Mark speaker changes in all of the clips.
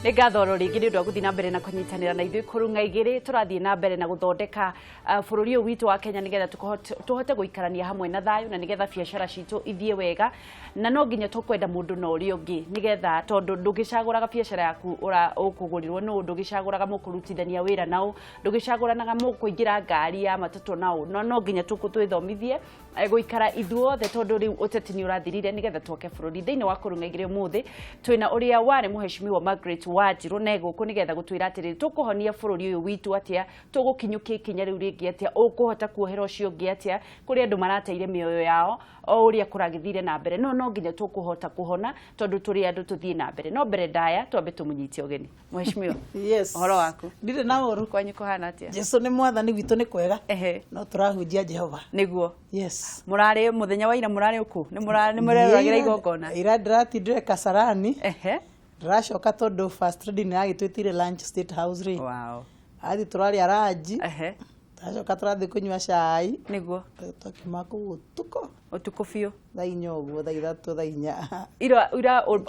Speaker 1: Ngatho ringi ni ndu guthii na mbere na kunyitanira na ithui kurunga igiri turathii na mbere na guthondeka bururi uyu witu wa Kenya nigetha tuhote guikarania hamwe na thayu na nigetha biashara citu ithie wega na no nginya tukwenda mundu na uri ungi nigetha tondu ndugicaguraga biashara yaku ukugurirwo no ndugicaguraga mukurutithania wira nao ndugicaguranaga mukuingira ngari ya matatu nao no nginya twithomithie guikara ithuothe tondu riu uteti ni urathirire nigetha twoke bururi thiini wa kurunga igiri muthi twina uria wari muheshimiwa Margaret Wanjiru neguku nigetha gutwira atiri tukuhonia bururi uyu witu atia tugukinyukia ikinya riu ringi atia ukuhota kuohera ucio ungi atia kuri andu marateire mioyo yao o uria kuragithire na mbere no nginya tukuhota kuhona tondu turi andu tuthie na mbere no mbere ndaya twambe tumunyitie ugeni muheshimiwa.
Speaker 2: Yes,
Speaker 1: horo waku
Speaker 2: ndire na uru
Speaker 1: kwanyu kuhana atia
Speaker 2: Jesu ni mwathani witu ni kwega no turahunjia Jehova
Speaker 1: niguo.
Speaker 2: Yes,
Speaker 1: murari muthenya wa ira murari uku ni mureragira igongona
Speaker 2: ira ndiratindire Kasarani ndiracoka tondu first lady ni agitwitire lunch State House ri.
Speaker 1: Wow,
Speaker 2: athi turari araji turacoka turathi kunywa cai
Speaker 1: niguo
Speaker 2: tukima ku
Speaker 1: utuko biu
Speaker 2: thaa inya uguo thaa ithatu thaa inya
Speaker 1: ira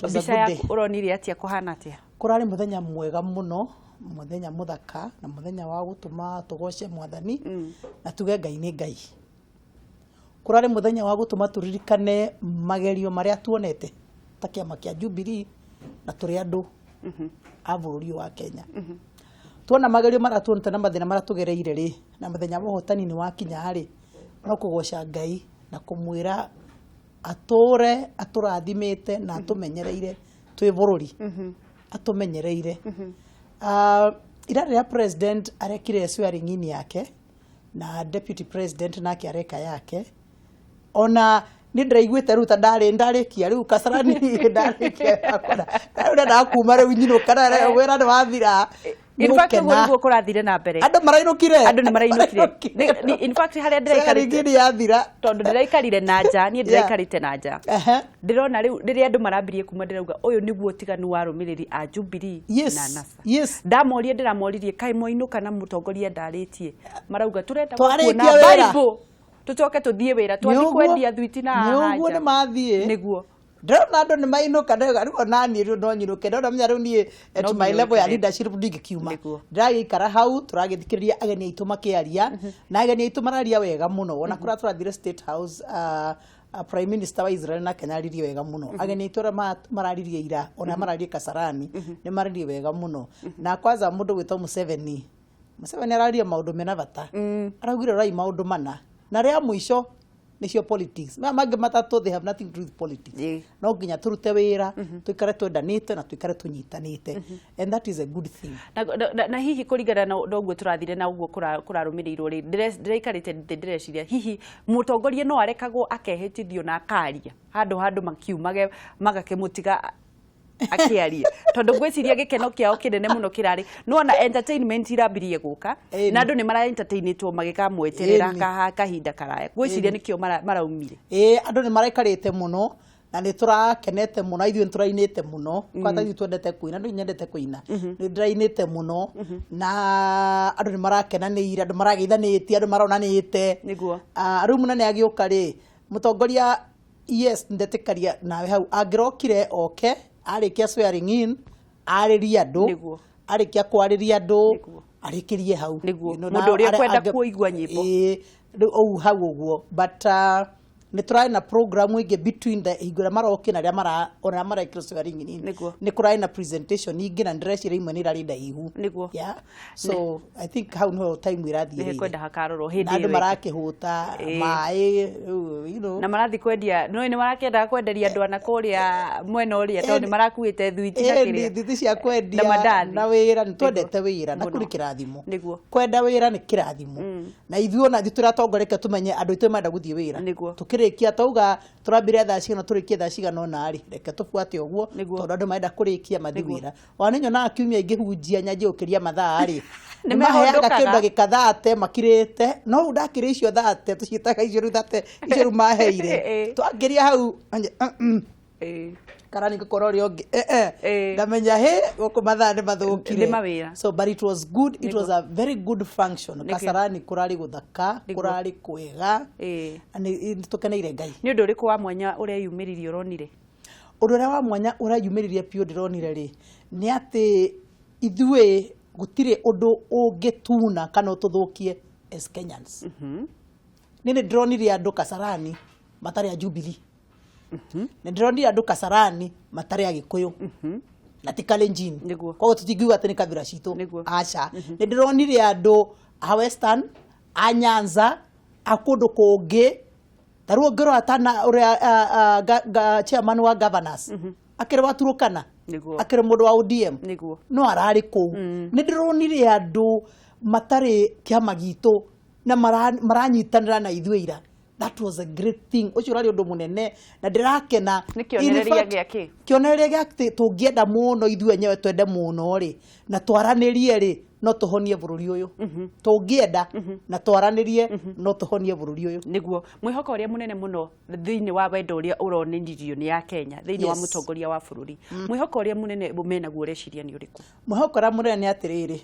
Speaker 1: mbica yaku uronire atia kuhana atia
Speaker 2: kurari muthenya mwega muno muthenya muthaka na muthenya wa gutuma tugoce mwathani na tuge Ngai ni Ngai kurari muthenya wa gutuma turirikane magerio maria tuonete ta kiama kia Jubilee na turi andu a bururi wa Kenya tuona magerio maratuonete na mathina maratugereire ri na muthenya wa hotani ni wakinya ri no kugoca Ngai na kumwira ature aturathimite na atumenyereire twi bururi atumenyereire ira ria president arekire swearing in yake na deputy president nake areka yake ona ni ndiraiguite ruta ndarikia riu Kasarani ndarikia akora nda kuma riu nyino kana wera ni wathira.
Speaker 1: In fact niguo kurathire na mbere
Speaker 2: andu
Speaker 1: ni marainukire in fact haria ndiraikari
Speaker 2: yathira
Speaker 1: tondu ndiraikarire na nja ni ndiraikarite na nja ndirona riu riria andu marambirie kuma ndirauga uyu niguo tiganu wa rumiriri a Jubilee na NASA ndiramoririe kai moinuka na mutongoria ndaritie marauga turenda kuona Bible tutoke tuthie wira twathi kwendia thwiti na haja
Speaker 2: niguo ni mathie
Speaker 1: niguo
Speaker 2: ndona andu ni mainuka riu nani riu no nyiruke ndona menya riu ni at my level ya leadership ndigikiuma ndagikara hau turagithikiriria ageni aitu makiaria na ageni aitu mararia wega muno ona kura turathire State House Prime Minister wa Israel na Kenya aririe wega muno ageni aitu mararirie ira ona mararie Kasarani ni mararie wega muno na kwanza mundu gwitwa Museveni araria maundu mena bata araugire rai maundu mana na ria mwisho nicio politics mangi matatu they have nothing to do with politics no nginya turute wira tuikare twendanite na tuikare tunyitanite and that is a good thing
Speaker 1: na hihi kuringana na uguo turathire na uguo kurarumirirwo ri ndiraikarite ndireciria hihi mutongoria no arekagwo akehitithio na akaria handu makiumage magakemutiga akiaria tondu gwiciria gikeno kiao kinene muno kirari no na entertainment irambirie guka na andu ni mara entertainitwo magikamweterera kahinda karaya gwiciria nikio maraumire
Speaker 2: andu ni maraikarite muno na ni turakenete muno ithuĩ turainite muno kwata ithuĩ twendete kuina ndu nyendete kuina ni ndirainite muno na andu ni marakenanĩire andu marageithanĩtie andu maronanĩte
Speaker 1: niguo
Speaker 2: riu munene agiuka ri mutongoria yes ndetĩkaria nawe hau angirokire oke arikia swearing in ariria andu arikia kwariria andu arikirie hau
Speaker 1: mundu uria kwenda kuigua nyimbo
Speaker 2: au hau uguo but ni turai na program ingi between the igura maroki na ria ona mara swearing in ni kurai na presentation ingi na ndresi rimwe ni rarinda ihu yeah so I think how no time irathire
Speaker 1: ni kwenda hakaroro hindi
Speaker 2: andu marakihuta mai you know
Speaker 1: na marathi kwendia no ni marakenda kwenderia andu ana kuria mwena uria to ni marakuite thwiti na kiria
Speaker 2: thwiti cia kwendia na wira ni twendete wira na kuri kirathimo kwenda wira ni kirathimo na ithuĩ ona thituratongorekia tumenye andu itwe menda guthie wira tukirikia tauga turambire thaa cigana turikie thaa cigana ona ri reke tufuate uguo tondu andu maenda kurikia mathi wira wanenyo na kiumia ingihunjia nyaje ukiria mathaa ri ni maheaga kindu gikathaate makirite no ndakire icio thate tucitaga icio ruthate icio rumaheire twangiria hau karani kukorori ongi ndamenya he gukumathaa ni mathukire so but it was good it was a very good function Kasarani kurari guthaka kurari kwega ani tukeneire Ngai
Speaker 1: ni undu uriku wa mwanya uria yumiririe uronire
Speaker 2: Ũndũ wa mwanya ũrayumĩririe piũ ndĩronire rĩ nĩ atĩ ithuĩ gũtirĩ ũndũ ũngĩtuna kana ũtũthũkie as Kenyans. Nĩ ndĩronire andũ Kasarani matarĩ a Jubilee. Nĩ ndĩronire andũ Kasarani matarĩ a Gĩkũyũ. Na ti Kalenjin. Koguo tũtingiuga atĩ nĩ kabira citũ. Aca. Nĩ ndĩronire andũ a Western, a Nyanza, a kũndũ kũngĩ. Tarĩu ngĩrora tana ũrĩa chairman wa governors. Akĩrĩ wa Turukana. Akĩrĩ mũndũ wa ODM. No ararĩ kũu. Nĩ ndĩronire andũ matarĩ kĩama gitũ na maranyitanĩra na ithuĩ ira. That was a great thing. Ũcio ũrarĩ ũndũ mũnene na ndĩrakena.
Speaker 1: Nĩ kĩonereria gĩakĩ?
Speaker 2: Kĩonereria gĩakĩ tũngĩenda mũno ithuĩ enyewe twende mũno rĩ na twaranĩrie rĩ no tũhonie bũrũri ũyũ. Tũngĩenda na twaranĩrie no tũhonie bũrũri ũyũ.
Speaker 1: Nĩguo mwĩhoko ũrĩa mũnene mũno thĩinĩ wa wendo ũrĩa ũronanirio nĩ ya Kenya thĩinĩ wa mũtongoria wa bũrũri. Mwĩhoko ũrĩa mũnene menaguo ũreciria nĩ ũrĩkũ? Mwĩhoko
Speaker 2: ũrĩa mũnene nĩ atĩrĩrĩ.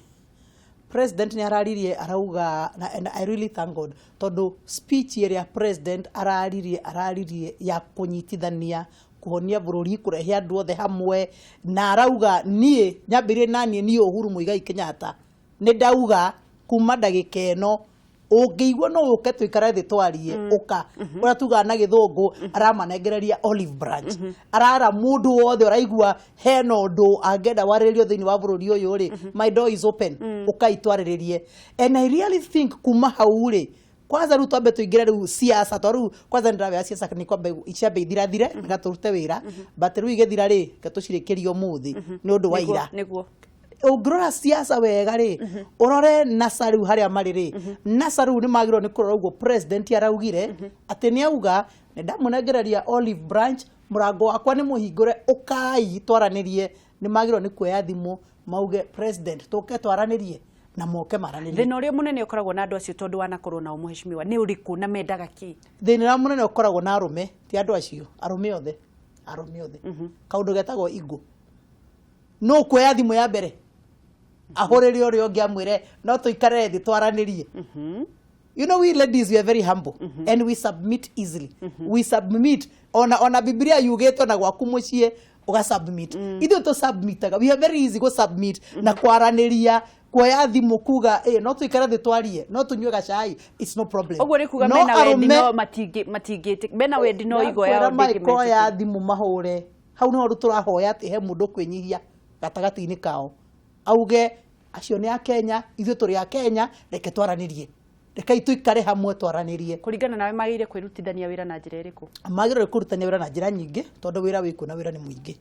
Speaker 2: President ni araririe arauga and I really thank God tondu speech ĩrĩa president araririe ya kunyitithania kuhonia bururi kurehe andu othe hamwe na arauga nie nyambirie nanie ni Uhuru Muigai Kenyatta ni ndauga kuma ndagika ĩno ũngĩigua no ũke twĩkare thĩ twarie ũka ũrĩa tuga na gĩthũngũ aramanengereria olive branch arara mũndũ wothe ũraigua hena ũndũ angenda warĩrĩrio thĩinĩ wa bũrũri ũyũ rĩ my door is open ũka itwarĩrĩrie. And I really think kuma hau rĩ kwanza rĩu twambe tũingĩre rĩu siasa tondũ kwanza ndĩrawea siasa nĩ kwamba iciambe ithirathire nĩgatũrute wĩra but rĩu igĩthira rĩ gatũcirĩkĩrio mũthĩ nĩ ũndũ wa ira. Ũngĩrora siasa wega rĩ ũrore NASA rĩu harĩa marĩ rĩ NASA rĩu nĩ magĩrĩirwo nĩ kũrora ũguo president araugire atĩ nĩ auga nĩ ndamũnengereria olive branch mũrango wakwa nĩ mũhingũre ũkai twaranĩrie nĩ magĩrĩirwo nĩ kuoya thimũ mauge president tũke twaranĩrie na moke maranĩrie.
Speaker 1: Thĩna ũrĩa mũnene ũkoragwo na andũ acio tondũ wanakorwo nao mũheshimiwa nĩ ũrĩkũ na mendaga kĩ?
Speaker 2: Thĩna mũnene ũkoragwo na arũme ti andũ acio arũme othe kaũndũ getagwo ego no kuoya thimũ ya mbere ahorere ũrĩa ũngĩ amwĩre no tũikare thĩ twaranĩrie. You know, we ladies, we are very humble and we submit easily. We submit ona Biblia yugĩtwo na gwaku mũciĩ uga submit. Ithuĩ to submitaga, we are very easy go submit na kwaranĩria kuoya thimũ kuga no tũikare thĩ twarie no tũnyue gacai, it's no problem.
Speaker 1: Ũguo nĩ kuga mena wendi no matingĩtĩ mena wendi no igoya
Speaker 2: ndĩngĩmenya thimũ mahũre hau no tũrahoya atĩ he mũndũ kwĩnyihia gatagatĩ-inĩ kao auge acio nĩ a Kenya ithuĩ tũrĩ a Kenya reke twaranĩrie reke tũikare hamwe twaranĩrie.
Speaker 1: Kũringana nawe magĩrĩire kwĩrutithania wĩra na njĩra ĩrĩkũ?
Speaker 2: Magĩrĩire kwĩrutithania wĩra na njĩra nyingĩ tondũ wĩra wĩkuo na wĩra nĩ mũingĩ.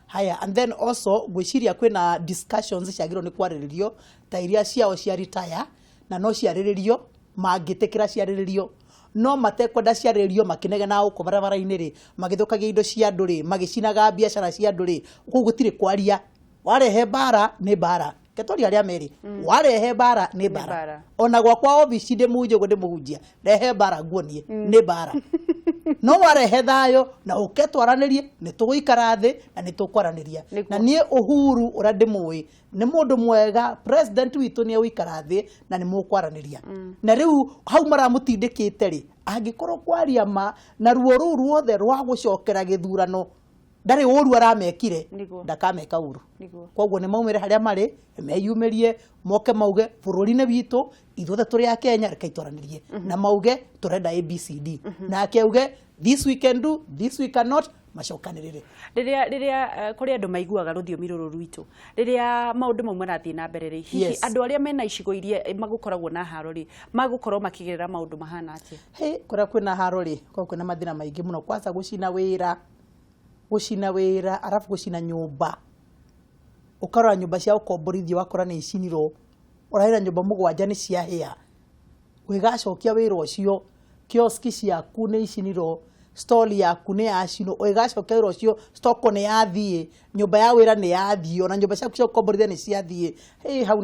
Speaker 2: Haya, and then also gwĩciria kwĩna discussions ciagĩrĩirwo nĩ kwarĩrĩrio ta iria ciao cia retire na no ciarĩrĩrio mangĩtĩkĩra ciarĩrĩrio no matekwenda ciarĩrĩrio makĩnegena gũkũ barabara-inĩ rĩ magĩthũkagia indo cia andũ rĩ magĩcinaga biacara cia andũ rĩ kũu gũtirĩ kwaria. Warehe bara nĩ bara ketũria arĩa merĩ warehe bara nĩ bara ona gwakwa obici ndĩmũhunjia rehe bara nguonie nĩ bara no warehe thayũ na ũke twaranĩrie nĩ tũgũikara thĩ na nĩ tũkwaranĩria na niĩ Uhuru ũrĩa ndĩmũĩ nĩ mũndũ mwega president witũ nĩ egũikara thĩ na nĩ mũkwaranĩria na rĩu hau maramũtindĩkĩte rĩ angĩkorwo kwaria ma na ruo rũu ruothe rwa gũcokera gĩthurano ndarĩ ũru aramekire ndakameka ũru. Koguo nĩ maumĩre harĩa marĩ meyumĩrie moke mauge bũrũri-inĩ witũ ithuothe tũrĩ a Kenya reke itwaranĩrie na mauge tũrenda ABCD na akeuge this we can do this we cannot macokanĩrĩre.
Speaker 1: Rĩrĩa kũrĩ andũ maiguaga rũthiomi rũrũ rwitũ rĩrĩa maũndũ mau marathiĩ na mbere rĩ hihi andũ arĩa mena icigo iria magũkoragwo na haro rĩ magũkorwo makĩgerera maũndũ mahana atĩa?
Speaker 2: Kũrĩa kwĩna haro rĩ kwĩna mathĩna maingĩ mũno kwanza gucina wĩra arafu gucina nyũmba ukarora nyũmba cia ũkomborithio wakora nĩ icinirwo ũrahĩra nyũmba mũgwanja nĩ ciahĩa wĩgacokia wĩra ũcio kioski ciaku nĩ icinirwo stall yaku nĩ yacinwo wĩgacokia wĩra ũcio stock nĩ yathiĩ nyũmba ya wĩra nĩ yathiĩ ona nyũmba ciaku cia ũkomborithio nĩ ciathiĩ hau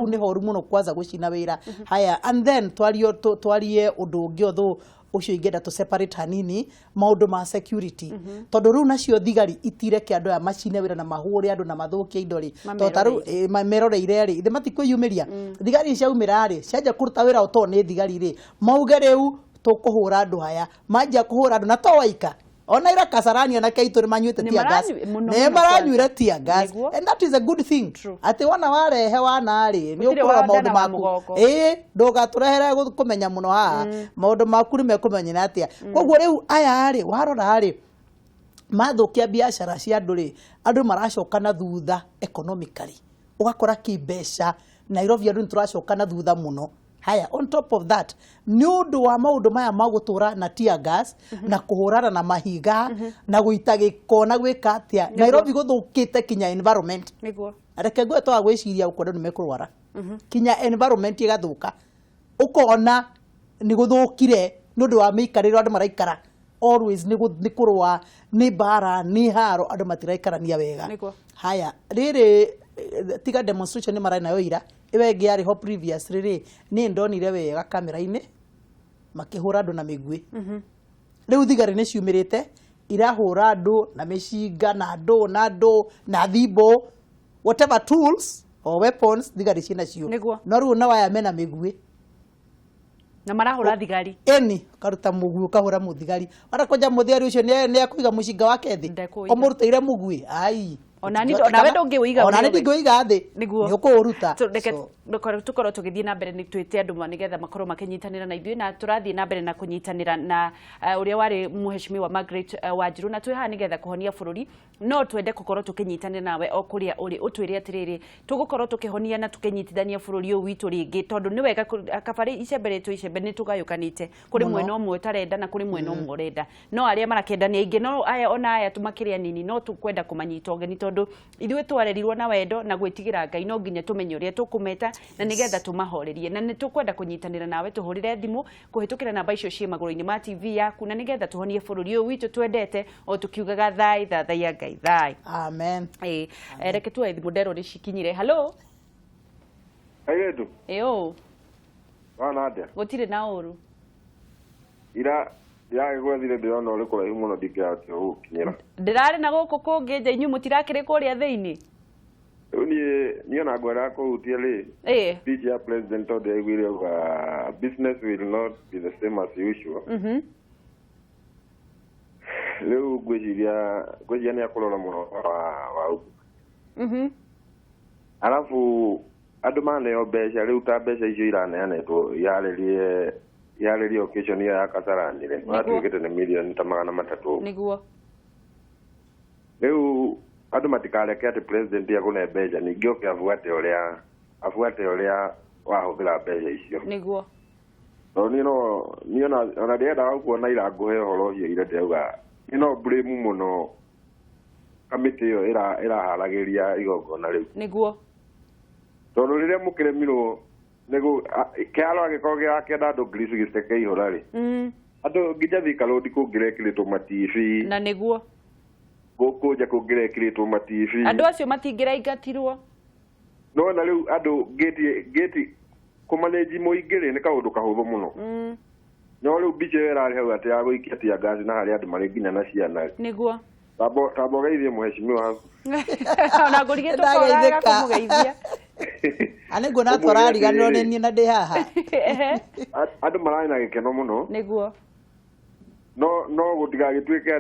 Speaker 2: nĩ horu mũno kwanza gucina wĩra. Haya, and then twarie ũndũ ũngĩ otho ucio ingenda to separate hanini maundu ma security tondu riu nacio thigari itireke andu aya macine wira na mahũre andu na mathũkie indo ri to taru mameroreire ri ithe matikwiyumiria thigari ciaumira ri ciaje kuruta wira uto ni thigari ri mauge riu tukuhura andu haya manja kuhura andu na to waika ona ira Kasarani na Keitu manyuite tear gas ne maranyuire tear gas and that is a good thing ati wana warehe wana ri ni ukora maundu maku ndugaturehere kumenya muno ha maundu maku ni mekumenyera atia koguo riu aya ri warora ri mathukia biashara cia andu ri andu maracokana thutha economically ugakora kibesha Nairobi andu turacokana thutha muno. Haya, on top of that, niundu wa maundu maya magutura na tear gas na kuhurana na mahiga na guita giko na gwika atia Nairobi guthukite kinya environment
Speaker 1: niguo
Speaker 2: areke gwe to agwiciria ukondo ni mekurwara kinya environment igathuka ukona ni guthukire niundu wa mikariro andu maraikara always ni kurwa ni bara ni haro andu matiraikarania wega. Haya, riri tiga demonstration ni marai nayo ira iwe ngiari ho previous riri ni ndonire wega kamera-ini makihura andu na migwi riu thigari ni ciumirite irahura andu na mishinga na andu na thibo whatever tools or weapons thigari cina cio no riu na waya mena migwi
Speaker 1: na marahura thigari
Speaker 2: eni karuta mugwi ukahura muthigari arakoja muthigari ucio ni akuiga mushinga wake thi omurutire mugwi ai
Speaker 1: ona we ndungiwiga
Speaker 2: ona ni ndingiwiga thi ni ukuruta
Speaker 1: tukorwo tugithii na mbere ni twite andu nigetha makorwo makinyitanira na ithuĩ na turathii na mbere na kunyitanira na uria wari muheshimiwa Margaret Wanjiru na twi ha nigetha kuhonia bururi no twende gukorwo tukinyitanira nawe o kuria uri utwire atiriri tugukorwo tukihonia na tukinyitithania bururi uyu witu ringi tondu ni wega kabari icembe tu icembe ni tugayukanite kuri mwena umwe tarenda na kuri mwena umwe urenda no aria marakendania ingi no aya ona aya tumakiria nini no tukwenda kumanyita ogeni tondu ithuĩ twarerirwo na wendo na gwitigira Ngai no nginya tumenye uria tukumeta na nigetha tumahorerie na nitukwenda kunyitanira nawe tuhurire thimu kuhitukira namba icio cie maguru-ini ma TV yaku na nigetha tuhonie bururi uyu witu twendete o tukiugaga thai thathaia Ngai thai.
Speaker 2: Amen.
Speaker 1: Reke tu thimu ndero ni cikinyire. Hello.
Speaker 3: Ayedu.
Speaker 1: Eyo.
Speaker 3: Wana atia.
Speaker 1: Gutire na uru.
Speaker 3: Ira ya gwethire ndirona uri kuraihu muno ndingĩahotire gũkinyĩra.
Speaker 1: Ndirarĩ na gũkũ kũngĩ nja inyuĩ mũtirakĩrĩ kũrĩa thĩinĩ.
Speaker 3: Niĩ ona ngwenda kũhutia rĩ speech ya president tondũ augire auga business will not be the same as usual. Rĩu ngwĩciria nĩ akũrora mũno wa ũguo. Arabu andũ maneo mbeca rĩu ta mbeca icio iraneanĩtwo yarĩrie occasion ya Kasarani rĩ watwĩkĩte nĩ mirioni ta 300
Speaker 1: niguo
Speaker 3: rĩu andũ matikareke atĩ president agũne mbeca ningĩ oke afuate ũrĩa wahũthĩra mbeca icio
Speaker 1: niguo
Speaker 3: tondũ niĩ ona ndĩendaga kuona ira ngũhe ũhoro ũcio ira ndĩauga no blame mũno kamĩtĩ ĩyo ĩraharagĩria igongona rĩu
Speaker 1: niguo
Speaker 3: tondũ rĩrĩa mũkĩremirwo nego kialo agĩkorwo gĩakĩenda andũ ngiri cigĩceke ihũra rĩ andũ nginya Thika Road kũngĩrekĩrĩtwo matibi
Speaker 1: na niguo
Speaker 3: gũkũ nja kũngĩrekĩrĩtwo matibi
Speaker 1: andũ acio matingĩraingatirwo
Speaker 3: no na rĩu andũ gate kũmanĩnji mũingĩ rĩ nĩ kaũndũ kahũthũ mũno no rĩu mbica ĩyo ĩrarĩ hau atĩ ya gũikia tear gas na harĩa andũ marĩ nginya na ciana
Speaker 1: niguo
Speaker 3: tambo geithie mũheshimiwa
Speaker 1: ona ngũrigĩ tũkoraga kũmũgeithia
Speaker 2: ane ngona twarariganirwo nĩ niĩ na ndĩ haha
Speaker 3: andũ mararĩ na gĩkeno mũno
Speaker 1: niguo
Speaker 3: no gũtigagĩtuĩke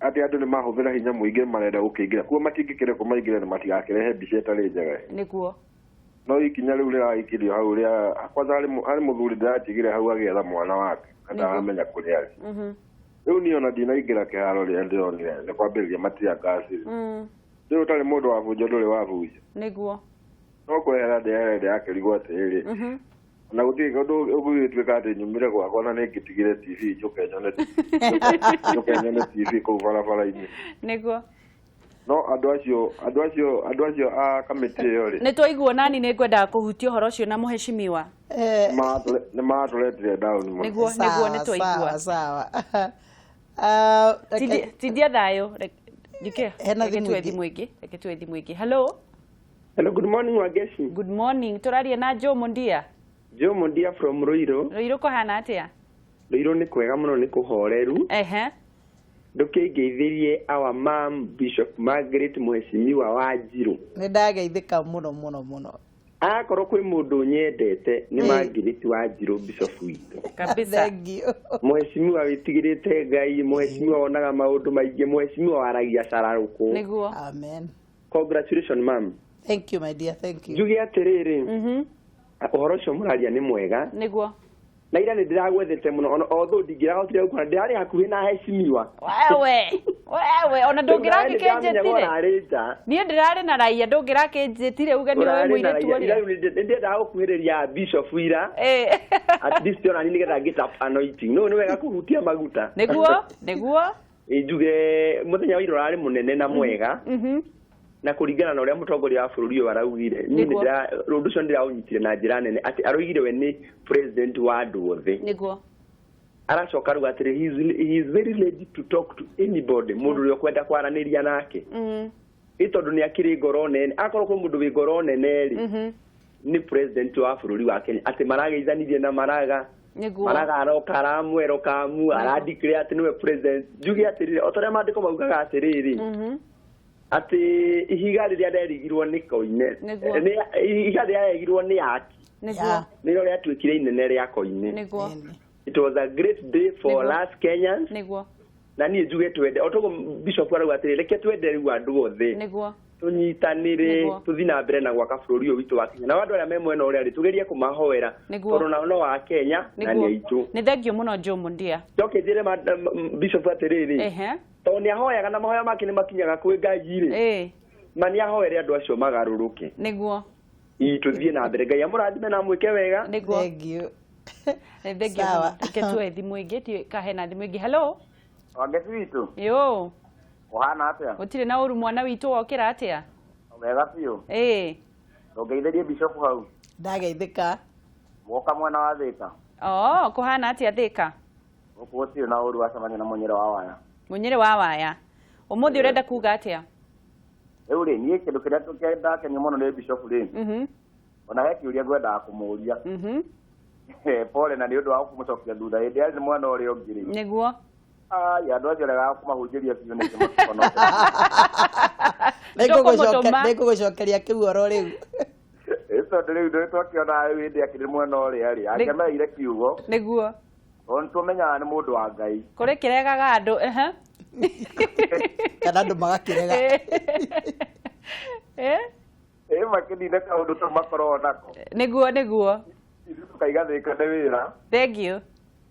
Speaker 3: atĩ andũ nĩ mahũthĩra hinya mũingĩ marenda gũkĩingĩra kuo matingĩkĩre kũmaingĩra na matigakĩrehe mbica ĩtarĩ njega
Speaker 1: niguo
Speaker 3: no ikinya rĩu rĩraikĩrio hau rĩa kwanza arĩ mũthuri ndĩratigire hau agĩetha mwana wake ndaramenya kũrĩa arĩ rĩu niĩ ona ndinaingĩra kĩharo rĩrĩa ndĩronire nĩ kwambĩrĩria matia ngasi rĩu ũtarĩ mũndũ wabunja ndũrĩ wabunja
Speaker 1: niguo
Speaker 3: no kwehera ndĩarende akĩrigwo atĩrĩ na gũtirĩ ũndũ ũgũgĩtuĩka atĩ nyumire gwakwa na nĩngĩtigire TV njoke nyone TV kũu barabara-inĩ
Speaker 1: niguo
Speaker 3: no andũ acio a kamĩtĩ ĩyo rĩ
Speaker 1: nĩ twaiguo nani nĩ ngwendaga kũhutia ũhoro ũcio na mũheshimiwa
Speaker 3: nĩ matũretire down mũno
Speaker 1: niguo nĩ twaigua
Speaker 2: sawa
Speaker 1: tindia thayũ
Speaker 2: hena
Speaker 1: thimũ ingĩ hello
Speaker 4: good morning Wangeci.
Speaker 1: Good morning tũraria na Joe Mundia
Speaker 4: from Ruiru
Speaker 1: kũhana atĩa
Speaker 4: Ruiru nĩ kwega mũno nĩ kũhoreru ndũkĩngeithĩrie our mom Bishop Margaret Mheshimiwa Wanjiru
Speaker 2: nĩ ndageithĩka mũno
Speaker 4: akorwo kwĩ mũndũ nyendete nĩ Margaret Wanjiru bishop witũ
Speaker 1: kabisa
Speaker 2: Thank you.
Speaker 4: Mheshimiwa witigirite Ngai, mheshimiwa onaga maundu maingi, mheshimiwa waragia cararuku.
Speaker 1: niguo
Speaker 2: Amen.
Speaker 4: Congratulations ma'am.
Speaker 2: Thank you my dear, thank you.
Speaker 4: Njugi atiriri. Uhoro ucio muraria ni mwega.
Speaker 1: niguo
Speaker 4: Na ira ni ndiragwethete muno although ndingirahotire gukora ndirari hakuhi na heshimiwa.
Speaker 1: wewe ona ndungirakikenjetire niĩ ndĩrarĩ na raia ndũngĩrakenjetire uge nĩ we mũirĩtu ũrĩa
Speaker 4: nĩndendaga gũkuhĩrĩria bishop ira at least ona ni nĩgetha get up anointing no nĩ wega kũhutia maguta
Speaker 1: nĩguo
Speaker 4: njuge mũthenya wa ira ũrarĩ mũnene na mwega na kũringana na ũrĩa mũtongoria wa bũrũri ũyũ araugire ũndũ ũcio ndĩraũnyitire na njĩra nene atĩ aroigire we nĩ president wa andũ othe
Speaker 1: nĩguo
Speaker 4: aracoka ruga atĩrĩ he is very ready to talk to anybody mũndũ ũrĩa ũkwenda kwaranĩria nake tondũ nĩ akĩrĩ ngoro nene akorwo kwĩ mũndũ wĩ ngoro nene rĩ nĩ president wa bũrũri wa Kenya atĩ marageithanirie na maraga aroka aramwerokamu aradeclare atĩ nĩwe president njuge atĩrĩrĩ o ta ũrĩa maandĩko maugaga atĩrĩrĩ atĩ ihiga rĩrĩa rĩerigirwo nĩ Koine ihiga rĩrĩa rĩerigirwo nĩ Yaki nĩrĩo rĩatuĩkire inene rĩa Koine. It was a great day for us Kenyans. Na niĩ njuge twende otogo bishop arauga atĩrĩ reke twende rĩu andũ othe tunyitanĩre tũthiĩ na mbere na gwaka bũrũri ũyũ witũ wa Kenya na andũ arĩa me mwena ũrĩa rĩ tugerie kũmahoera tondũ nao no wa Kenya na nĩ aitũ.
Speaker 1: Nĩ thengio mũno Jomundia.
Speaker 4: Njoke njĩre bishop atĩrĩrĩ tondũ nĩ ahoyaga na mahoya make nĩ makinyaga kwĩ Ngai rĩ na nĩ ahoere andũ acio magarũrũke
Speaker 1: nĩguo
Speaker 4: tũthiĩ na mbere Ngai amũrathime na mwĩke wega.
Speaker 2: Thank you.
Speaker 1: Thengio ketuwe thimũ ingĩ kahena thimũ ingĩ. Hello
Speaker 3: Wangeci witũ
Speaker 1: yo
Speaker 3: ũhana atĩa
Speaker 1: ũtirĩ na ũru mwana witũ wokĩra atĩa
Speaker 3: wega biũ ndũngeithĩrie bishop hau
Speaker 2: ndageithĩka
Speaker 3: woka mwena wa Thĩka
Speaker 1: kũhana atĩa Thĩka
Speaker 3: gũkũ gũtirĩ na ũru wacemania na Munyĩre wa Waya
Speaker 1: Munyĩre wa Waya ũmũthĩ ũrenda kuga atĩa
Speaker 3: rĩu rĩ niĩ kĩndũ kĩrĩa tũkendakenio mũno nĩ bishop rĩ ona he kĩũria ngwendaga kũmũria pole na nĩ ũndũ wa kũmũcokia thutha hĩndĩ yarĩ mwana ũrĩa ũngĩ rĩ
Speaker 1: nĩguo
Speaker 3: andũ acio regaga kũmahunjĩria biũ nĩ kĩmũcokono
Speaker 2: nĩngũgũcokeria kĩu oro rĩu
Speaker 3: tondũ rĩu twakĩona hĩndĩ akĩrĩ mwena ũrĩa rĩ angemeire kiugo
Speaker 1: nĩguo
Speaker 3: tũmenyaga nĩ mũndũ wa Ngai
Speaker 1: kũrĩ kĩregaga andũ
Speaker 2: kana andũ magakĩrega
Speaker 3: makĩnina kaũndũ tũmakorwo nako
Speaker 1: nĩguo
Speaker 3: tukaiga Thĩka nĩ wĩra.
Speaker 1: Thank you.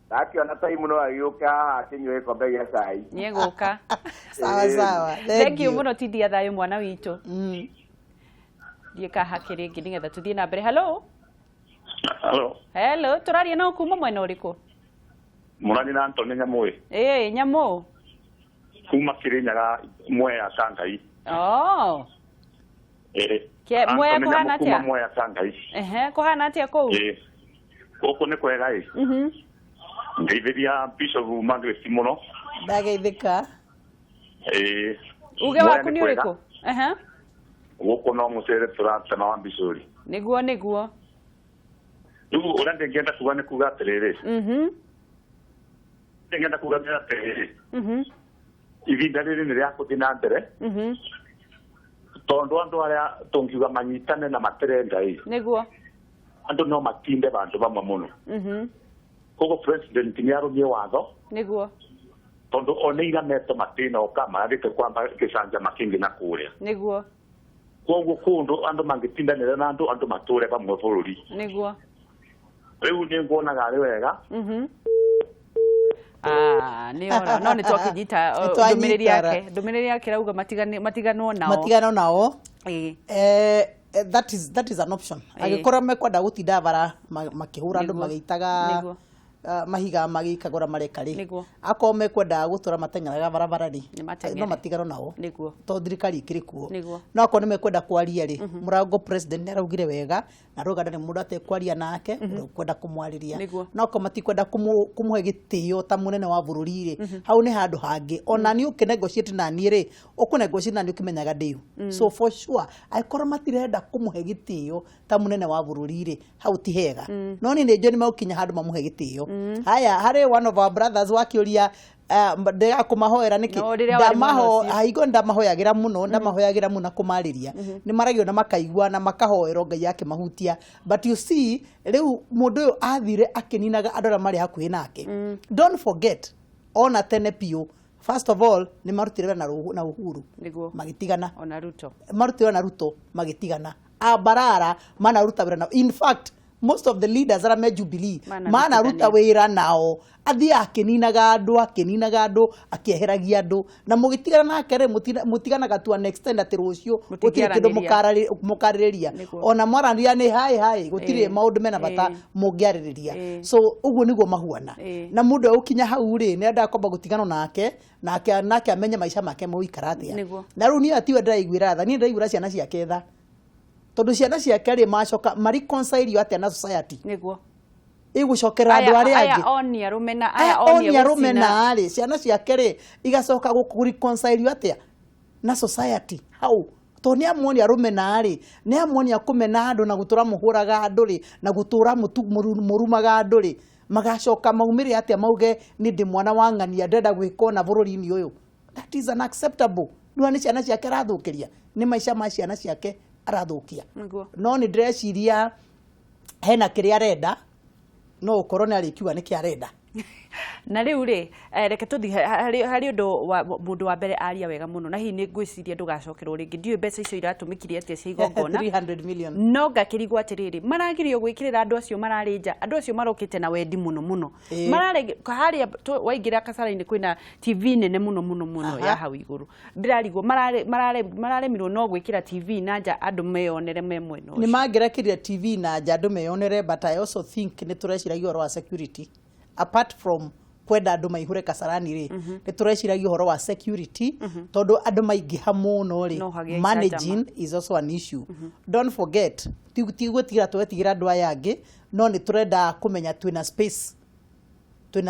Speaker 3: Ndakiona time no agĩũka haha akĩnyua gĩkombe gĩa cai
Speaker 1: nĩ egũka
Speaker 2: sawa
Speaker 1: thank you mũno tidia thayũ mwana witũ thiĩ kaha kĩrĩ ĩngĩ nĩgetha tũthiĩ na mbere. Hello tũraria no kuma mwena ũrĩkũ
Speaker 5: Mũrani na Antoni Nyamũ
Speaker 1: Nyamũ
Speaker 5: kuma Kĩrĩnyaga Mwea Tangai
Speaker 1: Mwea kũhana atĩa
Speaker 5: kuma Mwea Tangai
Speaker 1: kũhana atĩa kũu
Speaker 5: gũkũ nĩ kwega ngeithĩria bishop Margaret mũno
Speaker 2: ndageithĩka
Speaker 1: uge waku nĩ ũrĩkũ
Speaker 5: gũkũ no mũcere tũratema wa Mbicũri
Speaker 1: nĩguo
Speaker 5: rĩu ũrĩa ndĩngĩenda kuga nĩ kuga atĩrĩrĩ ndĩngĩenda kuga atĩrĩrĩ ihinda rĩrĩ nĩ rĩa gũthiĩ na mbere tondũ andũ arĩa tũngiuga manyitane na matere Ngai
Speaker 1: nĩguo
Speaker 5: andũ no matinde bandũ bamwe mũno koguo president nĩ arũmie watho
Speaker 1: nĩguo
Speaker 5: tondũ one ira meto matinoka maragĩte kwamba gĩcanjama kĩngĩ na kũrĩa
Speaker 1: nĩguo
Speaker 5: koguo kũndũ andũ mangĩtindanĩra na andũ matũre bamwe bũrũri
Speaker 1: nĩguo
Speaker 5: rĩu nĩ nguonaga arĩ wega
Speaker 1: nĩona no nĩ twakĩnyita ndũmĩrĩri yake rauga matiganwo nao
Speaker 2: that is an option agĩkorwo mekwenda gũtinda bara makĩhũra andũ magĩitaga mahiga magĩikagũra mareka rĩ akorwo mekwenda gũtũra mateng'eraga barabara rĩ no matigano nao tondũ thirikari ĩkĩrĩ kuo no akorwo nĩ mekwenda kwaria rĩ mũrango president nĩ araugire wega na rũganda nĩ mũndũ atekwaria nake ũkwenda kũmwarĩria no akorwo matikwenda kũmũhe gĩtĩo ta mũnene wa bũrũri rĩ hau nĩ handũ hangĩ ona niĩ ũkĩnegotiate na niĩ rĩ ũkũnegotiate na niĩ ũkĩmenyaga ndĩu so for sure akorwo matirenda kũmũhe gĩtĩo ta mũnene wa bũrũri rĩ hau ti hega no niĩ nĩ njũĩ nĩ megũkinya handũ mamũhe gĩtĩo haya harĩ one of our brothers wakĩũria ndega kumahoera niki
Speaker 1: No, rĩrĩa warĩ
Speaker 2: ndamaho
Speaker 1: mũno
Speaker 2: haigo ndamahoyagira muno na kumarĩria nĩ maragio na makaigua na makahoerwo Ngai yake mahutia but you see rĩu mũndũ ũyũ athire akininaga andũ arĩa marĩ hakuhĩ nake don't forget ona tene piũ first of all nĩ marutire na Uhuru
Speaker 1: Nĩguo.
Speaker 2: magitigana
Speaker 1: Ona Ruto.
Speaker 2: marutire na Ruto magitigana Abarara manaruta wĩra nao in fact most of the leaders that are Jubilee manaruta wĩra nao athia akininaga andũ akieheragia andũ na mugitigana nake rĩ mutiganaga tu an extend at rũcio gutire kindu mukarĩrĩria ona mwaranĩria nĩ hai gutire maundu mena bata mungiarĩrĩria so uguo niguo mahuana na mundu ukinya hau rĩ nĩ ndakomba gutigana nake amenye maica make muikara atia na rĩu niĩ atiwe ndĩraiguĩra tha niĩ ndĩraiguĩra ciana ciake tha tondu ciana ciake rĩ macoka mariconcile atia na society
Speaker 1: niguo
Speaker 2: igucokera andu ari angi
Speaker 1: aya onia rumena
Speaker 2: rĩ ciana ciake rĩ igacoka reconcile atia na society how to nĩ amuonia rumena rĩ nĩ amuonia kumena andu na gutura muhuraga andu rĩ na gutura murumaga andu rĩ magacoka maumire atia mauge ni ndi mwana wa ng'ania ndenda gwikona bururi-ini uyu that is unacceptable nĩ ciana ciake rathukiria ni maica ma ciana ciake arathukia no nĩ ndĩreciria hena kĩrĩa arenda no ukorwo nĩ arĩkiuga nĩ kĩ arenda
Speaker 1: na rĩu rĩ reke tuthi hari undu wa mundu wa mbere aria wega muno na hihi nĩ ngwĩciria ndũgacokerwo rĩngĩ ndiũĩ mbeca icio iratumĩkire atia cia igongona
Speaker 2: 300 million
Speaker 1: no ngakĩrigwo atĩrĩrĩ maragirio gwĩkĩrĩra andũ acio mararĩ nja andũ acio marokĩte na wendi muno mararĩ harĩa waingĩra kasara-inĩ kwĩna TV nene muno ya hau igũrũ ndĩrarigwo mararemirwo no gwĩkĩra TV na nja andũ meyonere me mwena ũcio
Speaker 2: nĩ mangĩrekĩrire TV na nja andũ meyonere but I also think nĩ tũreciragia ũhoro wa security apart from kwenda andũ maihũre kasarani rĩ nĩ tũreciragia ũhoro wa security tondũ andũ maingĩha mũno rĩ managing is also an issue don't forget tigũtigira twetigĩra andũ aya angĩ no nĩ tũrenda kũmenya twĩna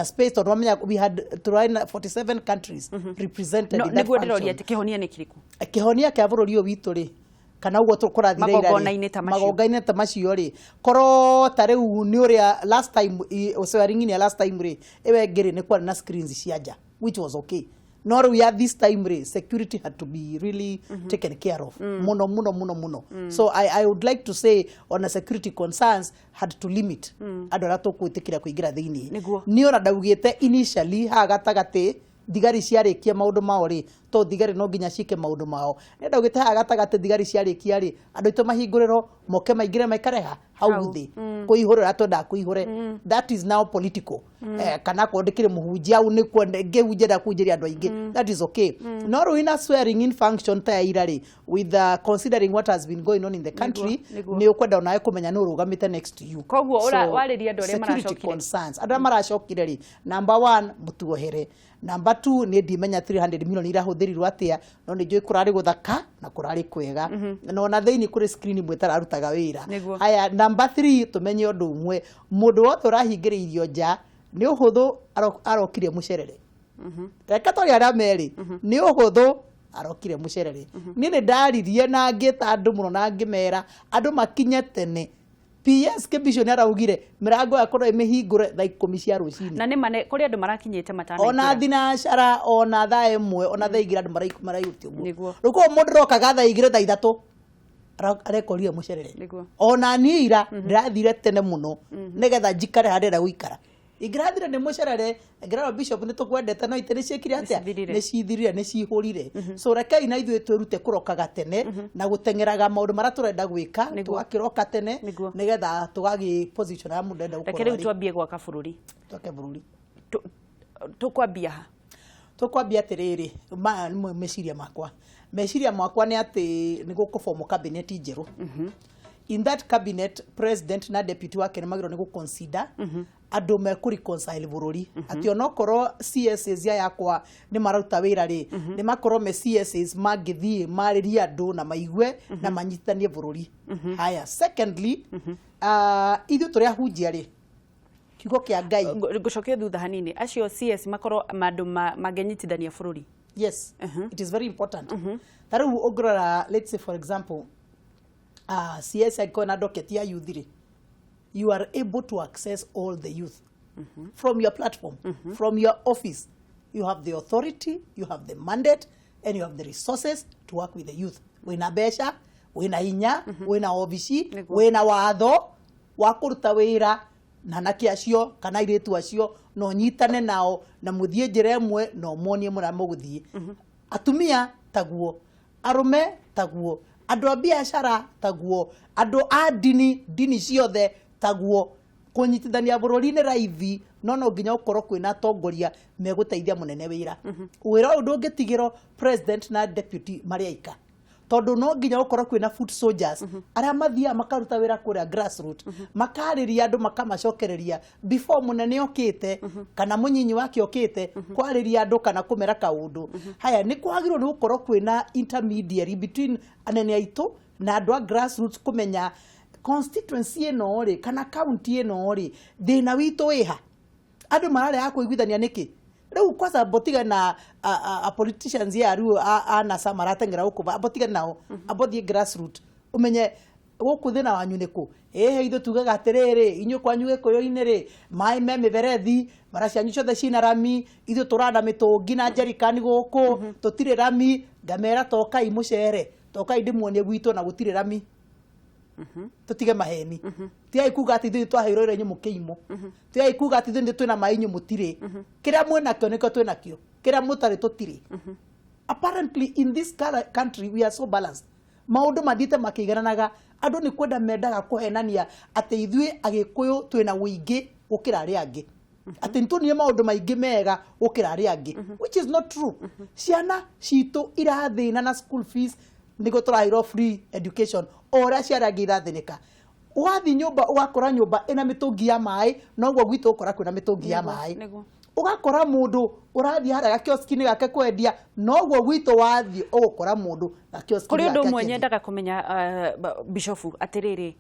Speaker 2: space tondũ wamenya we had 47 countries represented in that
Speaker 1: nĩguo ndĩroria atĩ kĩhonia nĩ kĩrĩkũ
Speaker 2: kĩhonia kĩa bũrũri ũyũ witũ rĩ kana uguo tukurathire magongaine ta macio ri koro ta riu ni uria last time swearing in last time ri ewe ngiri ni kwa na screens cia nja which was okay no riu ya this time ri security had to be really taken care of muno so I would like to say on a security concerns had to limit andu ara tukwitikira kuingira thiini ni ora ndaugite initially ha gatagati thigari ciarĩkia maundu mao ri to thigari no nginya cike maundu mao nenda ugite ha gatagate thigari ciarĩkia ri andu ito mahinguriro moke maingire maikareha hau thi kuihurira twenda kuihure that is now political kana kwandikire muhunjia au ni kwende ngehunjira kunjiria andu aingi that is okay no ruina swearing in function ta ira ri with considering what has been going on in the country ni ukwenda nawe kumenya no rugamite next to you
Speaker 1: koguo wariria andu aria maracokire
Speaker 2: concerns andu maracokire ri number 1 mutuohere number 2 ni ndimenya 300 million irahuthirirwo atia no ni njui kurari guthaka na kurari kwega no na theini kuri screen mwetararutaga wira haya number 3 tumenye undu umwe mundu wothe urahingiririo nja ni uhuthu arokire mucerere reka tori aria meri ni uhuthu arokire mucerere ni ndaririe na ngita andu muno na ngimera andu makinye tene PS Kibishoni araugire mirango yakorwo imihingure thaa 10 cia rucini
Speaker 1: na nĩ mane kuri andu marakinyite matana
Speaker 2: ona thinacara ona thaa 1 ona thaa 2 andu maraiyutio guo ruko mundu rokaga thaa 2 thaa 3 arekorire mucerere ona niĩ ira ndirathire tene muno nigetha njikare handira guikara ingirathire ni mucerere ngiraro bishop ni tukwendete no itene ciekire atia ni cithirire ni cihurire so rekei na ithuĩ twirute kurokaga tene na gutengeraga maundu mara turenda gwika tugakiroka tene nigetha tugagi position ya mundu enda
Speaker 1: gukorwo reke twambie gwaka bururi
Speaker 2: twake bururi
Speaker 1: tukwambia ha
Speaker 2: tukwambia atiriri meciria makwa ni ati ni gukuform cabinet njeru in that cabinet president na deputy wake magiro ni guconsider andu me ku reconcile bururi ati onokorwo CSs yakwa ni maruta wira ri ni makorwo me CSs magithie mariria andu na maigwe na manyitanie bururi haya secondly ithu turia hunjia ri kiugo kia Ngai
Speaker 1: ngucoke thutha hanini acio CS makorwo mandu magenyitithania bururi
Speaker 2: yes it is very important tariu ogrora let's say for example CS icon docket ya youth ri you are able to access all the youth from your platform from your office you have the authority, you have the mandate, and you have the resources to work with the youth. Wina besha, wina hinya, wina obici, wina watho wa kuruta wira na naki acio kana iretu acio no nyitane nao na muthie njira imwe no monie muramo guthie. Atumia taguo, arume taguo, andu a biashara taguo, andu a dini ciothe taguo. Kunyitithania bururi-ini raithi no nginya ukorwo kwina tongoria meguteithia munene wira. Wira undu ungitigiro president na deputy mariaika. Tondu no nginya ukorwo kwina foot soldiers aria mathia makaruta wira kuria grassroots makariria andu makamacokereria before munene okite kana munyinyi wake okite kwariria andu kana kumera kaundu. Haya ni kwagirwo ni gukorwo kwina intermediary between anene aitu na andu a grassroots kumenya constituency eno ri kana county eno ri thina witu iha andu marare akuiguithania niki riu kwanza botiga na a politicians ya riu ana samaratengera huko botiga nao abothie grassroots umenye guku thina wanyu niku ithu tugaga atiriri inyu kwanyu gikuyu-ini ri mai me miberethi maracianyu ciothe cina rami ithu turanda mitungi na jerikani guku tutire rami ngamera tokai mucere tokai ndimuonie gwitu na gutire rami. Tutige maheni tiai kuga ati thi twaheirwo ire nyumu kiimo tiai kuga ati thi twina mainyu mutire kiria mwena kio niko twina kio kiria mutari tutire. Apparently in this country we are so balanced. Maundu madite makigaranaga andu ni kwenda mendaga kuhenania ati ithui agikuyu twina wuingi gukira aria angi ati ntunie maundu maingi mega gukira aria angi which is not true. Ciana citu irathina na school fees nigo turahiro free education ora ciaragia irathinika. Ugathi nyumba ugakora nyumba ina mitungi ya mai no gwo gwitu ukora kwina mitungi ya mai ugakora mundu urathi hara kioski-ini gake kwendia no gwo gwitu wathi ugukora mundu na kioski
Speaker 1: kuri undu mwenye ndaga kumenya bishofu atiriri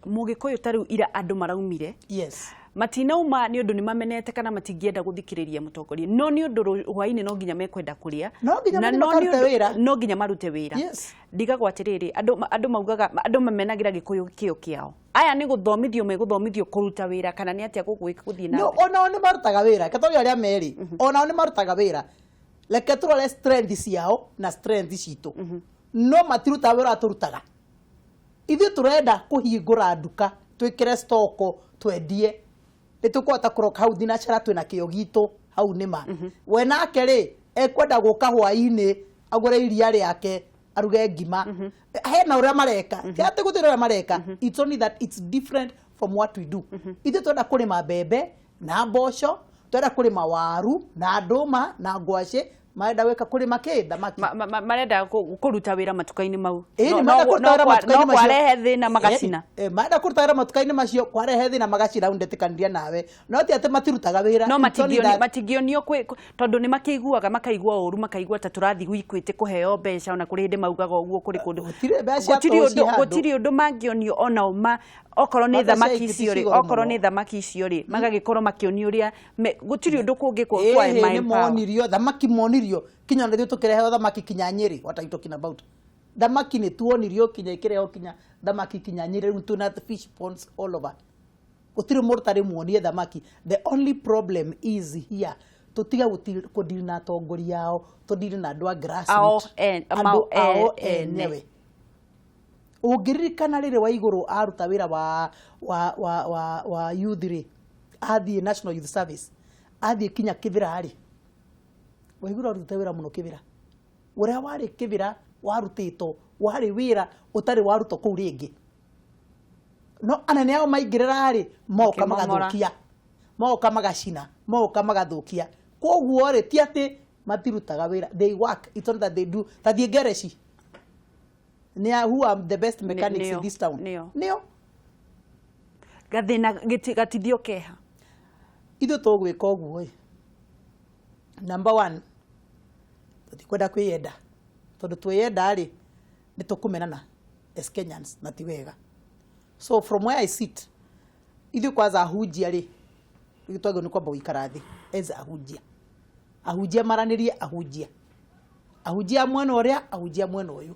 Speaker 1: mugikuyu tariu ira andu maraumire.
Speaker 2: Yes.
Speaker 1: Matinauma ni undu ni mamenete kana matingienda guthikiriria mutongoria no ni undu hwaini no nginya mekwenda kuria
Speaker 2: na no
Speaker 1: nginya marute wira.
Speaker 2: Yes.
Speaker 1: Ndigagwa atiriri andu maugaga andu mamenagira gikuyu kio kiao aya ni guthomithio meguthomithio kuruta wira kana ni atia guthie na
Speaker 2: no ona ni marutaga wira katoria aria meri ona ni marutaga wira leke turore strength ciao na strength citu no matiruta wira turutaga ithu turenda kuhingura nduka twikire stoko twendie nitukwata kuroka hau thinacara twina kio gitu hau nima we nake ri ekwenda guka hwaini agure iria riake aruge ngima hena uria mareka ti ati gutira uria mareka it's only that it's different from what we do. Ithu twenda kurima mbembe na mboco twenda kurima waru na nduma na ngwaci marenda weka kurima thamaki
Speaker 1: marenda kuruta wira matuka-ini mau
Speaker 2: no
Speaker 1: kwarehe thina magacina
Speaker 2: marenda kuruta wira matuka-ini macio kwarehe thina magacina undetikaniria nawe no ti ati matirutaga wira
Speaker 1: no matingionio tondu ni makiguaga makaigua uru makaigua ta turathi gwikuite kuheo mbeca ona kuri hindi maugaga uguo kuri kundu gutiri undu mangionio ona uma okorwo ni thamaki icio ri magagikorwo makionio ria gutiri undu kungi kwa
Speaker 2: ni monirio thamaki monirio kinya ndio tukirehe thamaki kinya Nyeri. What are you talking about? Thamaki ni tuonirio kinya ikireo kinya thamaki kinya Nyeri tuna fish ponds all over. Gutiri murtari muonie thamaki. The only problem is here tutiga kudili na tongori yao tudili na andũ a grassroots ao enewe. Ugiririkana riri wa iguru aruta wira wa youth ri athie National Youth Service athie kinya Kibira ri waigura ruta wira muno Kibira uria wari Kibira warutito wari wira utari waruto kuu ringi no anene ao maingirira ri moka magathukia moka magacina moka magathukia koguo ri ti ati matirutaga wira they work. It's not that they do that the gereshi who are the best mechanics in this town neo
Speaker 1: gathina gatithio keha
Speaker 2: ithu tugwika uguo number 1 tutikwenda kwiyenda tondu twiyenda ri nitukumenana as Kenyans na ti wega. So from where I sit ithu kwanza ahunjia ri itwagwo ni kwamba wikara thi as ahunjia maranirie ahunjia mwena uria ahunjia mwena uyu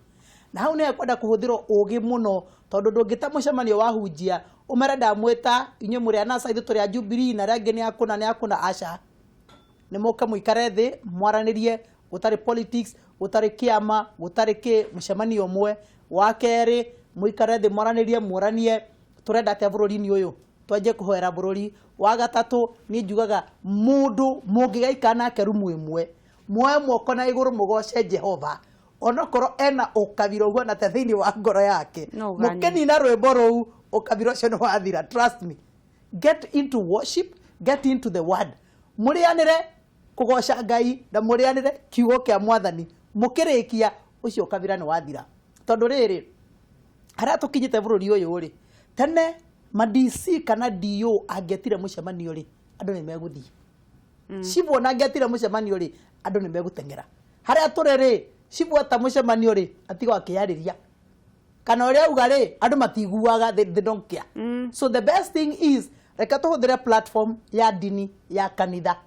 Speaker 2: na hau ne kwenda kuhuthirwo ugi muno tondu ndungita mucemanio wahunjia umerenda mwita inyo muri anasa ithu turi a Jubilee na rangi ni akuna aca nä moke må ikare thä mwaranä rie gå tarä politics gå tarä kä ama gå tarä kä må cemanio mwe wa kerä må ikare thä mwaranä rie muoranie tå renda atä a bå rå ri-inä å yå twanjie kå hoera bå rå ri wa gatatå niä njugaga må ndå må ngä gaikara nake rumu ä mwe mwoe mwoko na igå rå må goce Jehova onokorwo ena ukabira uguo na thĩinĩ wa ngoro yake mũkenina rwĩmbo rũu ukabira ũcio nĩ wathira. Trust me, get into worship, get into the word, mũrĩanĩre kũgoca Ngai na mũrĩanĩre kiugo kĩa Mwathani mũkĩrĩkia ũcio ukabira nĩ wathira. Tondũ rĩrĩ harĩa tũkinyĩte bũrũri ũyũ rĩ tene ma DC kana DO angĩetire mũcemanio rĩ andũ nĩ megũthiĩ Cibu ona angĩetire mũcemanio rĩ andũ nĩ megũteng'era harĩa tũrĩ rĩ Cibu ata mũcemanio rĩ atiga akĩarĩria kana ũrĩa auga rĩ andũ matiguaga, they don't care. So the best thing is reka tũhũthĩre platform ya dini ya kanitha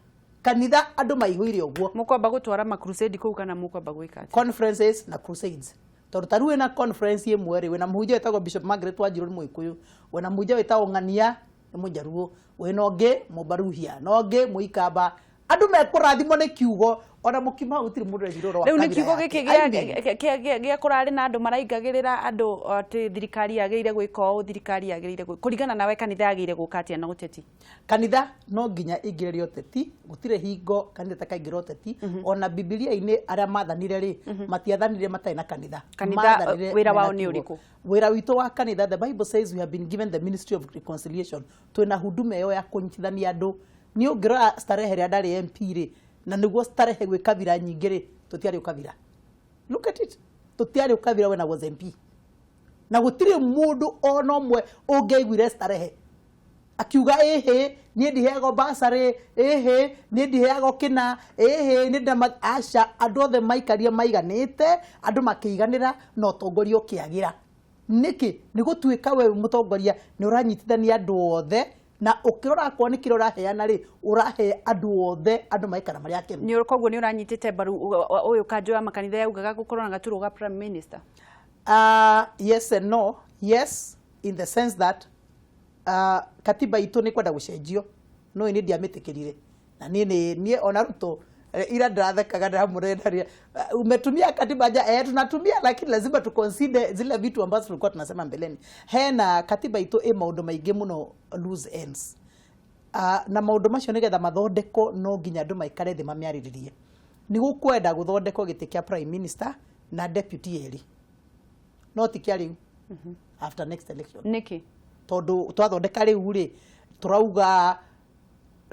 Speaker 2: andũ maihũire ũguo
Speaker 1: mũkwamba gũtwara ma crusade kũu kana mũkwamba gwĩka atĩa
Speaker 2: conferences na crusades. Tondũ tarũ wĩna conference ĩmwe rĩ wĩna mũhunjia wĩtagwo Bishop Margaret Wanjiru nĩ Mũgĩkũyũ, wĩna mũhunjia wĩtagwo Ng'ania nĩ Mũjaruo, wĩna ũngĩ Mũbaruhia na ũngĩ Mũikamba, andũ mekũrathimwo nĩ kiugo ona mũkima gũtirĩ mũndũ recirwo
Speaker 1: rĩu nĩ kiugo gĩkĩ gĩa kũrarĩ na andũ maraingagĩrĩra andũ atĩ thirikari yagĩrĩire gwĩka ũũ, thirikari yagĩrĩire kũringana nawe kanitha yagĩrĩire gũka atĩa na ũteti? Kanitha
Speaker 2: no nginya ingĩrĩre ũteti, gũtirĩ hingo kanitha takaingĩra ũteti. Ona Biblia-inĩ arĩa mathanire rĩ matiathanire matarĩ na kanitha.
Speaker 1: Wĩra wao nĩ ũrĩkũ?
Speaker 2: Wĩra witũ wa kanitha, the Bible says we have been given the ministry of reconciliation. Twĩna huduma ĩyo ya kũnyitithania andũ. Nĩ ũngĩrora Starehe rĩa ndarĩ MP rĩ na nĩguo Starehe gwĩ kabira nyingĩ rĩ tũtiarĩ ũkabira. Look at it, tũtiarĩ ũkabira when I was MP na gũtirĩ mũndũ ona ũmwe ũngĩaiguire Starehe akiuga ĩhĩ niĩ ndiheagwo basarĩ, ĩhĩ niĩ ndiheagwo kĩna, ĩhĩ nĩ ndama aca. Andũ othe maikarire maiganĩte, andũ makĩiganĩra na ũtongoria ũkĩagĩra. Nĩkĩ? Nĩ gũtuĩka we mũtongoria nĩ ũranyitithania andũ othe na ukirora kwa ni kiro raheana ri urahe andu othe andu maikara mari akenu
Speaker 1: ni ukoguo ni uranyitite baru uyu kanjo wa makanitha yaugaga gukorwo na gaturo ga prime minister.
Speaker 2: Yes and no. Yes, in the sense that katiba itu ni kwenda gucenjio no ini ndiamitikirire na ni ona Ruto ila ndathekaga ndamurendaria umetumia katiba ja tunatumia, lakini lazima tu consider zile vitu ambazo tulikuwa tunasema mbeleni. Hena katiba itu maundu maingi muno loose ends na maundu macio nigetha mathondeko no nginya andu maikare thi mamiariririe. Ni gukwenda guthondeko giti kia prime minister na deputy eri no tikia riu after next election
Speaker 1: niki
Speaker 2: tondu twathondeka riu ri turauga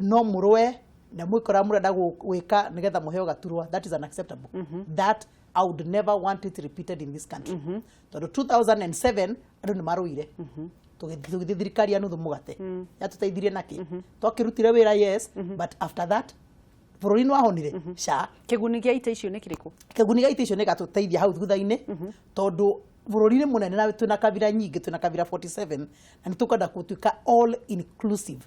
Speaker 2: no murwe na mwikora murenda gwika nigetha muheo gaturwa. That is unacceptable. That I would never want it repeated in this country. Tondu 2007 andu ni maruire tugithi thirikari anuthu mugate yatuteithirie naki twakirutire wira yes but after that bururi ni wahonire sha
Speaker 1: kiguni gia ite icio ni kiriku
Speaker 2: kiguni gia ite icio ni gatuteithia hau thutha-ini tondu bururi ni munene na tuna kabira nyingi, tuna kabira 47 na ni tukwenda gutuika all inclusive.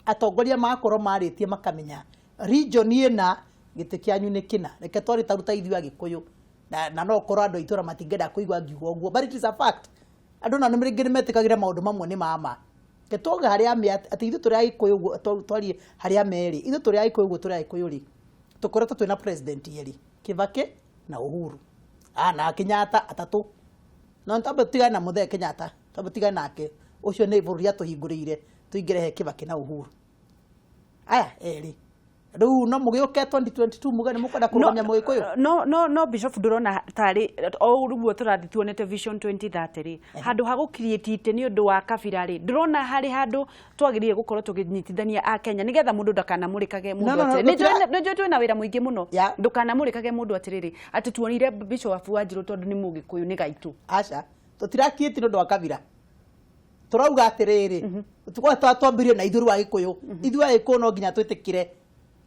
Speaker 2: Atongoria makorwo maritie makamenya region ina gite kyanyu ni kina reke twari taruta ithu Agikuyu na no korwo andu itura matingenda kuigwa ngiugo guo, but it is a fact. Andu na nimirigire metikagira maundu mamwe ni mama getoga haria ati ithu turi Agikuyu twari haria meri ithu turi Agikuyu guo turi Agikuyu ri tukoretwo twina president yeri Kibaki na Uhuru na Kenyatta atatu no ntabutiga na Muthee Kenyatta tabutiga nake ucio ni bururi atuhingurire tuingirehe Kibaki na Uhuru aya eri riu no mugioke 2022 mugani mukwenda kurumia Mũgĩkũyũ
Speaker 1: no Bishop ndurona tari o ruguo turathi tuonete vision 2030 ri handu ha gukirietite ni undu wa kabira ri ndurona hari handu twagiririe gukorwo tuginyitithania a Kenya nigetha mundu ndakanamurikage mundu atiri twina wira muingi muno ndukanamurikage mundu atiriri ati tuonire Bishop Wanjiru tondu ni Mũgĩkũyũ ni gaitu
Speaker 2: aca tutirakieti ndu wa kabira turauga atiriri tukwa twambirie na ithuru wa Gĩkũyũ ithu Agĩkũyũ no nginya twitikire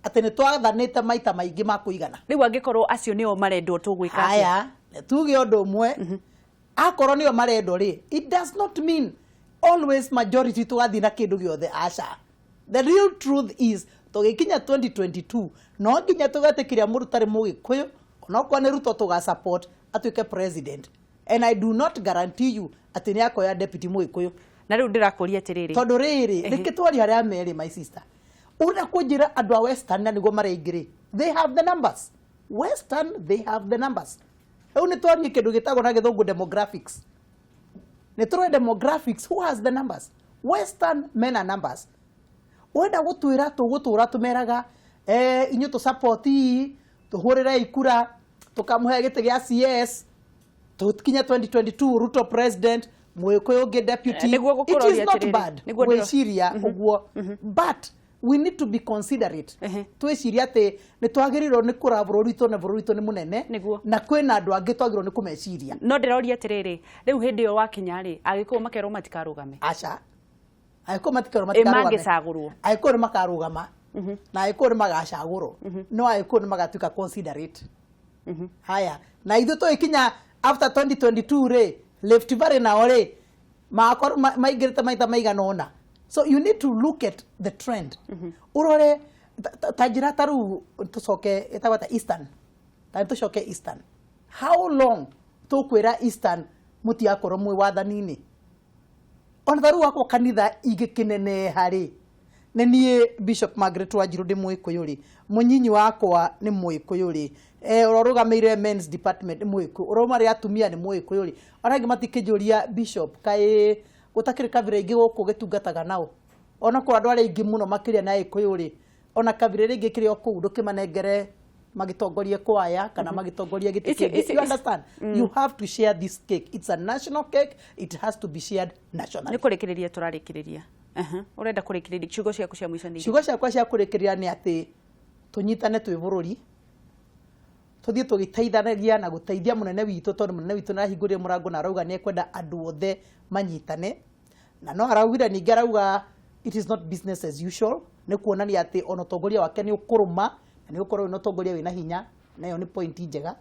Speaker 2: ati ni twathanite maita maingi ma kuigana.
Speaker 1: Riu angikorwo acio nio marendwo tugwika
Speaker 2: aya tuge undu umwe akorwo nio marendwo ri it does not mean always majority tugathi na kindu giothe aca. The real truth is tugikinya 2022 no nginya tugatikiria mundu tari Mũgĩkũyũ no kwa ni Ruto tuga support atuike president, and I do not guarantee you ati ni akoya deputy Mũgĩkũyũ.
Speaker 1: Na riu ndirakuria atiriri
Speaker 2: tondu riri reke twari haria meri my sister una kujira andũ a Western na nĩguo maraingĩrĩ, they have the numbers. Western, they have the numbers. Rĩu nĩ twarie kĩndũ gĩtagwo na gĩthũngũ demographics. Nĩ tũrĩ demographics, who has the numbers? Western mena numbers. Wenda gũtwĩra tũgũtũra tũmeraga inyuĩ tũ support tũhũrĩre ikura tũkamũhe gĩtĩ gĩa CS tũkinya 2022 Ruto president Mũgĩkũyũ ũngĩ deputy. It is not bad gwĩciria ũguo, but we need to be considerate. Twĩciria atĩ nĩ twagĩrĩirwo nĩ kũra bũrũri witũ na bũrũri witũ nĩ mũnene na kwĩna andũ angĩ twagĩrĩirwo nĩ kũmeciria.
Speaker 1: No ndĩroria atĩrĩrĩ, rĩu hĩndĩ ĩyo wakinya rĩ, Agĩkũyũ makerwo matikarũgame.
Speaker 2: Aca. Agĩkũyũ matikerwo matikarũgame.
Speaker 1: Mangĩcagũrwo.
Speaker 2: Agĩkũyũ nĩ makarũgama. Na Agĩkũyũ nĩ magacagũrwo. No Agĩkũyũ nĩ magatuĩka considerate. Haya. Na ithuĩ tũgĩkinya after 2022 rĩ, Rift Valley nao rĩ, makorwo maingĩrĩte maita maigana ũna. So you need to look at the trend. Urore ta njĩra ta rĩu tũcoke ĩtagwo ta Eastern. Ta tũcoke Eastern. How long tũkwĩra Eastern mũtiakorwo mwĩ wathani-inĩ? Ona ta rĩu wakwo kanitha igĩkĩneneha rĩ, nĩ niĩ Bishop Margaret Wanjiru ndĩ Mũgĩkũyũ rĩ, mũnyinyi wakwa nĩ Mũgĩkũyũ rĩ, ũrarũgamĩrĩire men's department nĩ Mũgĩkũyũ, ũrauma rĩ atumia nĩ Mũgĩkũyũ rĩ, ona angĩ matikĩnjũria Bishop kaĩ gũtakĩrĩ kabira ingĩ gũkũ gĩtungataga nao, ona kwa andũ arĩa aingĩ mũno makĩria na Agĩkũyũ rĩ, ona kabira rĩngĩ kĩrĩ o kũu ndũkĩmanengere magitongorie kwaya kana magitongorie gĩtĩ kĩngĩ. You understand? You have to share this cake. It's a national cake. It has to be shared nationally.
Speaker 1: Nĩ kũrĩkĩrĩria tũrarĩkĩrĩria. Urenda kũrĩkĩrĩria ciugo ciaku cia mũico nĩ?
Speaker 2: Ciugo ciakwa cia kũrĩkĩrĩria nĩ atĩ tũnyitane twĩ bũrũri, tũthiĩ tũgĩteithanagia na gũteithia mũnene witũ, tondũ mũnene witũ nĩarahingũrire mũrango na arauga nĩ ekwenda andũ othe manyitane, na no araugire ningĩ arauga it is not business as usual, nĩ kuonania atĩ ona ũtongoria wake nĩ ũkũrũma na nĩ ũkorwo wĩna ũtongoria wĩna hinya, na ĩyo nĩ point njega.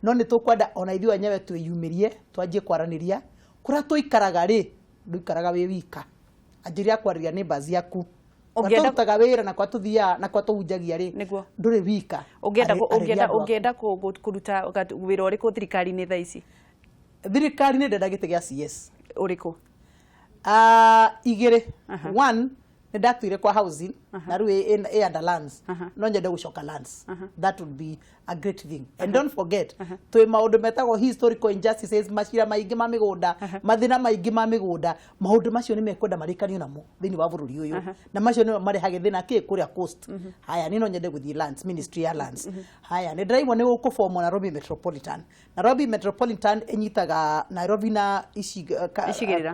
Speaker 2: No nĩ tũkwenda ona ithuĩ enyewe twĩyumĩrie, twanjie kwaranĩria kũrĩa tũikaraga rĩ, ndũikaraga wĩ wika. Anjĩria kwarĩria neighbors yaku. Ũngĩenda wĩra na kwa tũthiaga na kwa tũhunjagia rĩ, ndũrĩ wika.
Speaker 1: Ũngĩenda kũruta wĩra ũrĩkũ thirikari-inĩ thaa ici?
Speaker 2: Thirikari-inĩ ndenda gĩtĩ gĩa CS.
Speaker 1: Ũrĩkũ?
Speaker 2: Igĩrĩ. One, nĩ ndatuire kwa housing na rĩu ĩ under lands, no nyende gũcoka lands. That would be a great thing. And don't forget, twĩ maũndũ metagwo historical injustices, macira maingĩ ma mĩgũnda, mathĩna maingĩ ma mĩgũnda, maũndũ macio nĩ mekwenda marĩkanio namo thĩinĩ wa bũrũri ũyũ, na macio nĩ marehage thĩna kĩ kũrĩa coast. Haya, nĩ no nyende gũthiĩ lands, ministry ya lands. Haya, nĩ ndĩraigua nĩ gũkũbomwo Nairobi Metropolitan. Nairobi Metropolitan ĩnyitaga Nairobi na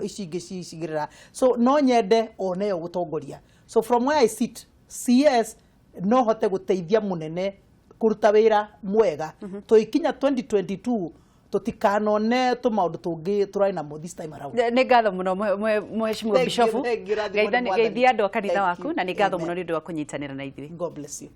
Speaker 2: icigĩrĩra. So no nyende oneyo gũtongoria. So from where I sit, CS no hote gũteithia mũnene kũruta wĩra mwega. Tũikinya 2022 tũtikanone tũmaũndũ tũngĩ tũrarĩ namo this time around.
Speaker 1: Nĩ ngatho mũno Mheshimiwa Bishop. Geithia andũ a kanitha waku na nĩ ngatho mũno nĩ ũndũ wa kũnyitanĩra na ithuĩ.
Speaker 2: God bless you.